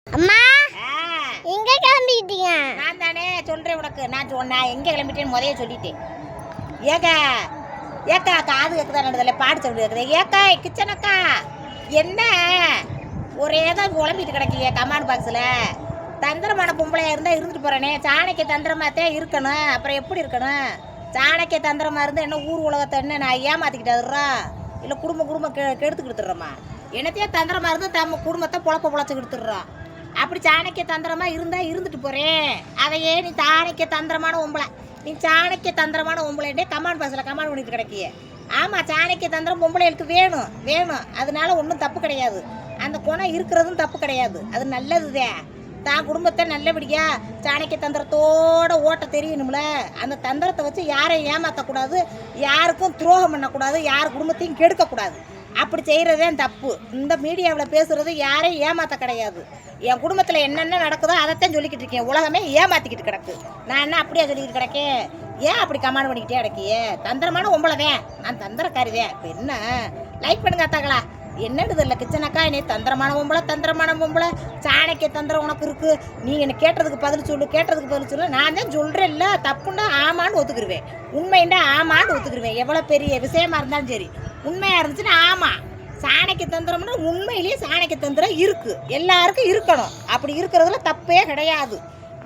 அம்மா எங்க கிளம்பிட்டீங்க? நான் தானே சொல்றேன் உனக்கு. நான் எங்க கிளம்பிட்டேன்னு முதைய சொல்லிட்டேன். ஏக்கா ஏக்கா காது கேக்குதா நடந்தல பாடு சொல்லி கேக்குது. ஏக்கா கிச்சன் அக்கா என்ன ஒரே தான் குழம்பிட்டு கிடக்கிய கமாண்ட் பாக்ஸில். தந்திரமான பொம்பளையா இருந்தால் இருந்துட்டு போகிறேனே. சாணக்கிய தந்திரமாத்தே இருக்கணும். அப்புறம் எப்படி இருக்கணும்? சாணக்கிய தந்திரமா இருந்தால் என்ன ஊர் உலகத்தை என்ன நான் ஏமாற்றிக்கிட்டாதுறா இல்லை குடும்பம் கெடுத்து கொடுத்துட்றோமா? என்னத்தையே தந்திரமா இருந்து நம்ம குடும்பத்தை பொழச்சு கொடுத்துட்றோம். அப்படி சாணக்கிய தந்திரமா இருந்தால் இருந்துட்டு போகிறேன். அதையே நீ சாணக்கிய தந்திரமான பொம்பளை, நீ சாணக்கிய தந்திரமான பொம்பளைண்டே கமாண்ட் பாக்ஸில் கமாண்ட் பண்ணிட்டு கிடக்கிய. ஆமாம், சாணக்கிய தந்திரம் பொம்பளைகளுக்கு வேணும். அதனால ஒன்றும் தப்பு கிடையாது. அந்த குணம் இருக்கிறதும் தப்பு கிடையாது. அது நல்லதுதான். தான் குடும்பத்தை நல்லபடியாக சாணக்கிய தந்திரத்தோட ஓட்ட தெரியணும்ல. அந்த தந்திரத்தை வச்சு யாரையும் ஏமாற்றக்கூடாது, யாருக்கும் துரோகம் பண்ணக்கூடாது, யார் குடும்பத்தையும் கெடுக்கக்கூடாது. அப்படி செய்கிறதே தப்பு. இந்த மீடியாவில் பேசுகிறது யாரையும் ஏமாற்ற கிடையாது. என் குடும்பத்தில் என்னென்ன நடக்குதோ அதைத்தான் சொல்லிக்கிட்டு இருக்கேன். உலகமே ஏமாற்றிக்கிட்டு கிடக்கு. நான் என்ன அப்படியே சொல்லிக்கிட்டு கிடக்கேன்? ஏன் அப்படி கமாண்ட் பண்ணிக்கிட்டே கிடக்கியே? தந்திரமான பொம்பளைதான், நான் தந்திரக்காரிதான். இப்போ என்ன லைக் பண்ணுங்க அத்தாங்களா? என்னது இல்லை கிச்சனக்கா, நீ தந்திரமான பொம்பளை சாணக்கிய தந்திரம் உனக்கு இருக்கு. நீ என்ன கேட்டதுக்கு பதில் சொல்லு. நான் தான் சொல்கிறேன் இல்லை, தப்புன்னா ஆமான்னு ஒத்துக்கிருவேன், உண்மைண்டா ஆமான்னு ஒத்துக்கிருவேன். எவ்வளோ பெரிய விஷயமா இருந்தாலும் சரி, உண்மையாக இருந்துச்சுன்னா ஆமாம். சாணக்கிய தந்திரம்னா உண்மையிலேயே சாணக்கிய தந்திரம் இருக்குது, எல்லாருக்கும் இருக்கணும். அப்படி இருக்கிறதுல தப்பே கிடையாது.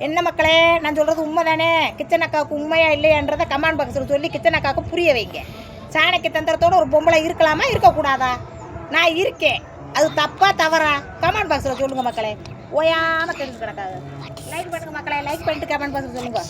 என்ன மக்களே, நான் சொல்கிறது உண்மை தானே? கிச்சன் அக்காவுக்கு உண்மையா இல்லையான்றதை கமெண்ட் பாக்ஸில் சொல்லி கிச்சன் அக்காவுக்கு புரிய வைங்க. சாணக்கிய தந்திரத்தோட ஒரு பொம்பளை இருக்கலாமா, இருக்கக்கூடாதா? நான் இருக்கேன். அது தப்பா தவறா? கமெண்ட் பாக்ஸில் சொல்லுங்கள் மக்களே. ஓயாமல் தெரிஞ்சு கிடக்காது. லைக் பண்ணுங்க மக்களே, லைக் பண்ணிட்டு கமெண்ட் பாக்ஸில் சொல்லுங்கள்.